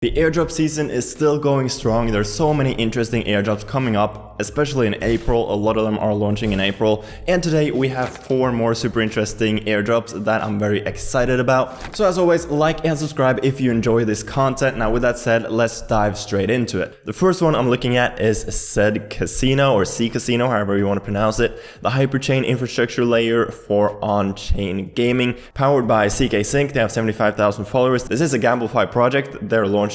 The airdrop season is still going strong. There's so many interesting airdrops coming up, especially in April. A lot of them are launching in April. And today we have 4 more super interesting airdrops that I'm very excited about. So as always, like and subscribe if you enjoy this content. Now with that said, let's dive straight into it. The first one I'm looking at is Zkasino or Zkasino, however you want to pronounce it. The hyperchain infrastructure layer for on-chain gaming, powered by zkSync. They have 75,000 followers. This is a GameFi project. They're launching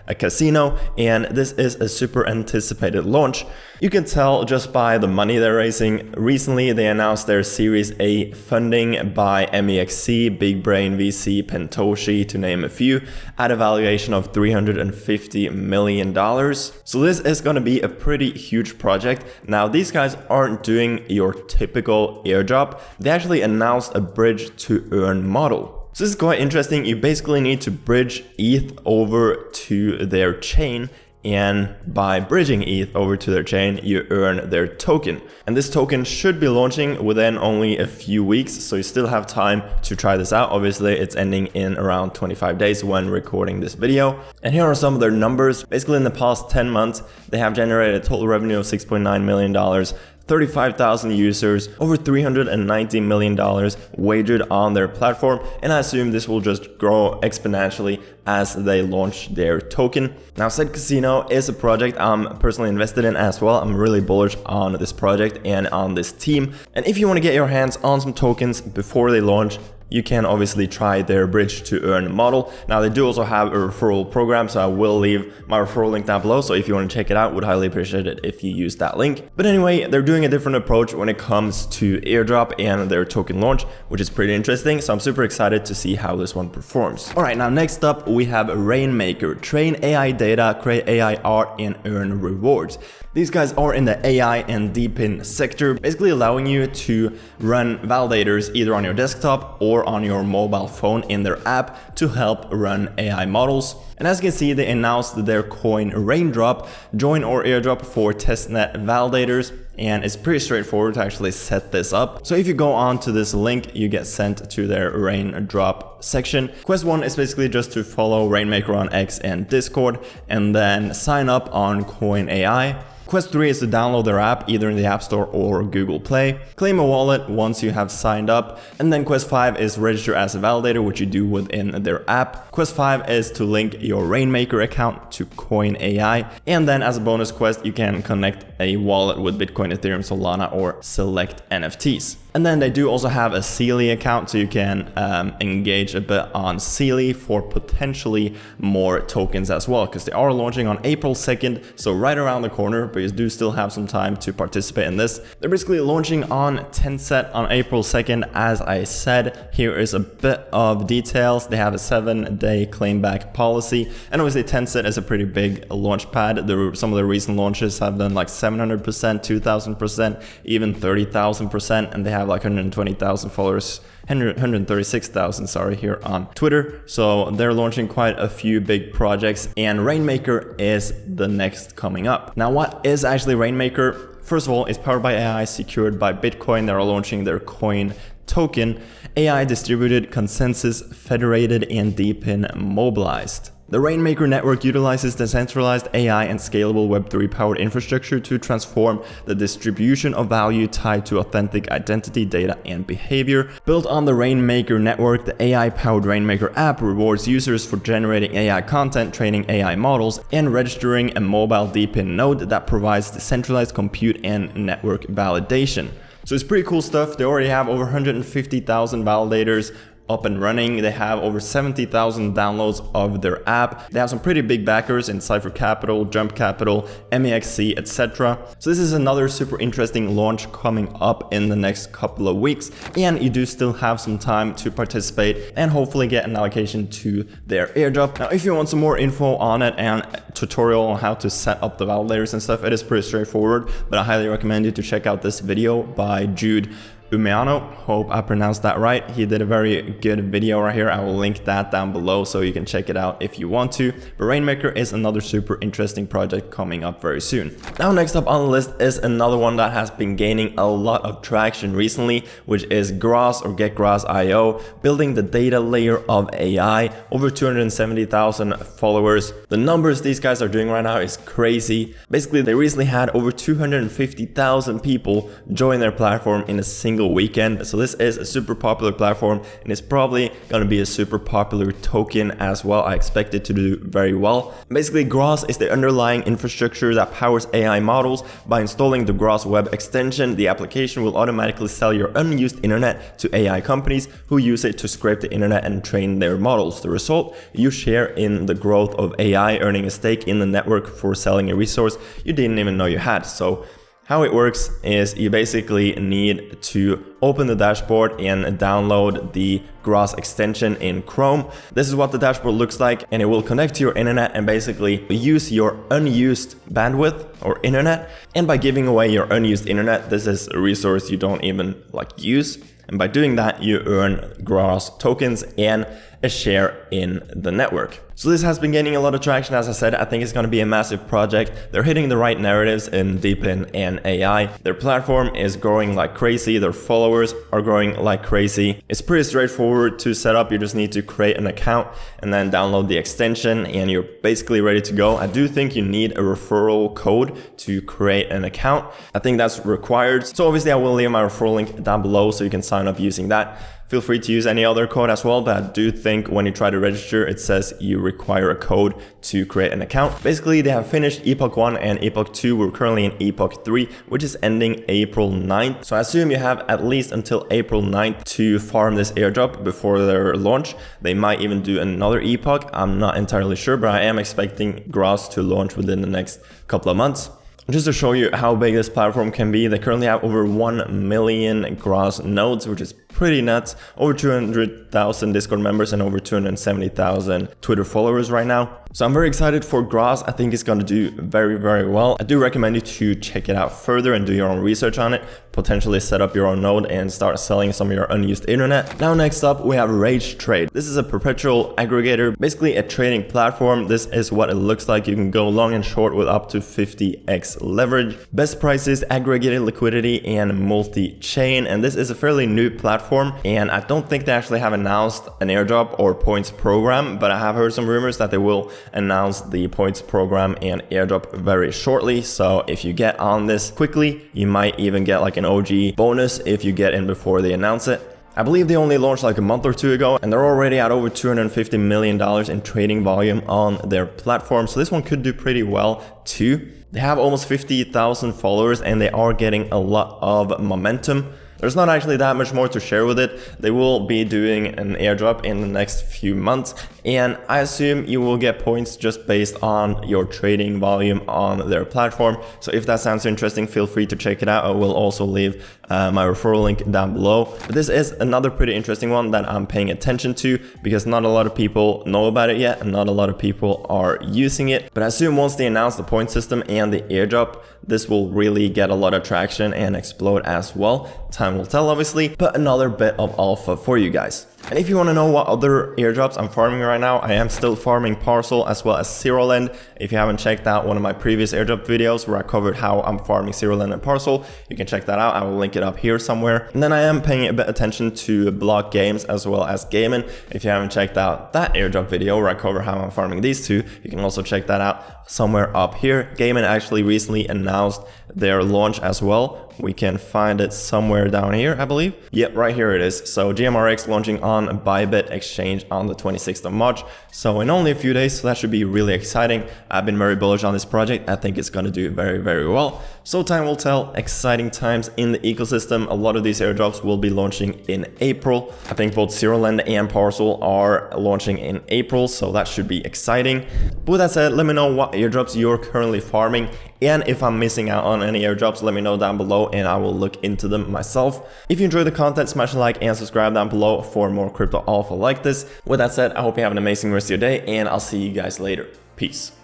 a casino, and this is a super anticipated launch. You can tell just by the money they're raising. Recently they announced their Series A funding by MEXC, Big Brain VC, Pentoshi, to name a few, at a valuation of $350 million. So this is going to be a pretty huge project. Now these guys aren't doing your typical airdrop. They actually announced a bridge to earn model. So this is quite interesting. You basically need to bridge ETH over to their chain, and by bridging ETH over to their chain, you earn their token. And this token should be launching within only a few weeks, so you still have time to try this out. Obviously, it's ending in around 25 days when recording this video. And here are some of their numbers. Basically, in the past 10 months, they have generated a total revenue of $6.9 million. 35,000 users, over $390 million wagered on their platform, and I assume this will just grow exponentially as they launch their token. Now Zkasino is a project I'm personally invested in as well. I'm really bullish on this project and on this team, and if you want to get your hands on some tokens before they launch, you can obviously try their bridge to earn model. Now they do also have a referral program, so I will leave my referral link down below. So if you want to check it out, would highly appreciate it if you use that link. But anyway, they're doing a different approach when it comes to airdrop and their token launch, which is pretty interesting. So I'm super excited to see how this one performs. All right, now next up we have Raiinmaker. Train AI data, create AI art, and earn rewards. These guys are in the AI and deepin sector, basically allowing you to run validators either on your desktop or on your mobile phone in their app to help run AI models. And as you can see, they announced their coin Raindrop, join or airdrop for testnet validators. And it's pretty straightforward to actually set this up. So if you go on to this link, you get sent to their Raindrop section. Quest 1 is basically just to follow Raiinmaker on X and Discord, and then sign up on Coin AI. Quest 3 is to download their app either in the App Store or Google Play. Claim a wallet once you have signed up. And then Quest 5 is register as a validator, which you do within their app. Quest 5 is to link your Raiinmaker account to Coin AI. And then as a bonus quest, you can connect a wallet with Bitcoin, Ethereum, Solana, or select NFTs. And then they do also have a Sealy account, so you can engage a bit on Sealy for potentially more tokens as well, because they are launching on April 2nd, so right around the corner, but you do still have some time to participate in this. They're basically launching on Tencent on April 2nd, as I said. Here is a bit of details. They have a 7-day claim back policy, and obviously Tencent is a pretty big launch pad. Some of the recent launches have done like 700%, 2,000%, even 30,000%, and they have like 120,000 followers, 136,000, sorry, here on Twitter. So they're launching quite a few big projects, and Raiinmaker is the next coming up. Now, what is actually Raiinmaker? First of all, it's powered by AI, secured by Bitcoin. They are launching their coin token, AI distributed, consensus, federated, and deepin mobilized. The Raiinmaker network utilizes decentralized AI and scalable Web3 powered infrastructure to transform the distribution of value tied to authentic identity, data, and behavior. Built on the Raiinmaker network, the AI-powered Raiinmaker app rewards users for generating AI content, training AI models, and registering a mobile deepin node that provides decentralized compute and network validation. So it's pretty cool stuff. They already have over 150,000 validators up and running. They have over 70,000 downloads of their app. They have some pretty big backers in Cypher Capital, Jump Capital, MEXC, etc. So this is another super interesting launch coming up in the next couple of weeks, and you do still have some time to participate and hopefully get an allocation to their airdrop. Now, if you want some more info on it and a tutorial on how to set up the validators and stuff, it is pretty straightforward, but I highly recommend you to check out this video by Jude Umeano, hope I pronounced that right. He did a very good video right here. I will link that down below so you can check it out if you want to. But Raiinmaker is another super interesting project coming up very soon. Now next up on the list is another one that has been gaining a lot of traction recently, which is Grass or GetGrass.io, building the data layer of AI, over 270,000 followers. The numbers these guys are doing right now is crazy. Basically, they recently had over 250,000 people join their platform in a single weekend. So this is a super popular platform and it's probably going to be a super popular token as well. I expect it to do very well. Basically, Grass is the underlying infrastructure that powers AI models. By installing the Grass web extension, the application will automatically sell your unused internet to AI companies who use it to scrape the internet and train their models. The result, you share in the growth of AI, earning a stake in the network for selling a resource you didn't even know you had. So how it works is you basically need to open the dashboard and download the Grass extension in Chrome. This is what the dashboard looks like, and it will connect to your internet and basically use your unused bandwidth or internet. And by giving away your unused internet, this is a resource you don't even use. And by doing that, you earn Grass tokens and a share in the network. So this has been gaining a lot of traction. As I said, I think it's going to be a massive project. They're hitting the right narratives in Deepin and AI. Their platform is growing like crazy. Their followers are growing like crazy. It's pretty straightforward to set up. You just need to create an account and then download the extension and you're basically ready to go. I do think you need a referral code to create an account. I think that's required. So obviously I will leave my referral link down below so you can sign up using that. Feel free to use any other code as well, but I do think when you try to register, it says you require a code to create an account. Basically, they have finished Epoch 1 and Epoch 2. We're currently in Epoch 3, which is ending April 9th. So I assume you have at least until April 9th to farm this airdrop before their launch. They might even do another Epoch. I'm not entirely sure, but I am expecting Grass to launch within the next couple of months. Just to show you how big this platform can be, they currently have over 1 million Grass nodes, which is pretty nuts. Over 200,000 Discord members and over 270,000 Twitter followers right now. So I'm very excited for Grass. I think it's going to do very, very well. I do recommend you to check it out further and do your own research on it. Potentially set up your own node and start selling some of your unused internet. Now next up, we have Rage Trade. This is a perpetual aggregator, basically a trading platform. This is what it looks like. You can go long and short with up to 50x leverage. Best prices, aggregated liquidity, and multi-chain. And this is a fairly new platform. And I don't think they actually have announced an airdrop or points program, but I have heard some rumors that they will announce the points program and airdrop very shortly. So if you get on this quickly, you might even get like an OG bonus if you get in before they announce it. I believe they only launched like a month or two ago and they're already at over $250 million in trading volume on their platform. So this one could do pretty well too. They have almost 50,000 followers and they are getting a lot of momentum. There's not actually that much more to share with it. They will be doing an airdrop in the next few months, and I assume you will get points just based on your trading volume on their platform. So if that sounds interesting, feel free to check it out. I will also leave my referral link down below. But this is another pretty interesting one that I'm paying attention to because not a lot of people know about it yet and not a lot of people are using it. But I assume once they announce the point system and the airdrop, this will really get a lot of traction and explode as well. Time will tell, obviously, but another bit of alpha for you guys. And if you want to know what other airdrops I'm farming right now, I am still farming Parcl as well as Zerolend. If you haven't checked out one of my previous airdrop videos where I covered how I'm farming Zerolend and Parcl, you can check that out. I will link it up here somewhere. And then I am paying a bit attention to block games as well as Gaimin. If you haven't checked out that airdrop video where I cover how I'm farming these two, you can also check that out somewhere up here. Gaimin actually recently announced their launch as well. We can find it somewhere down here, I believe. Yep, right here it is. So GMRX launching on Bybit exchange on the 26th of March. So in only a few days, so that should be really exciting. I've been very bullish on this project. I think it's going to do very, very well. So time will tell. Exciting times in the ecosystem. A lot of these airdrops will be launching in April. I think both Zerolend and Parcl are launching in April, so that should be exciting. But with that said, let me know what airdrops you're currently farming. And if I'm missing out on any airdrops, let me know down below and I will look into them myself. If you enjoyed the content, smash a like and subscribe down below for more crypto alpha like this. With that said, I hope you have an amazing rest of your day and I'll see you guys later. Peace.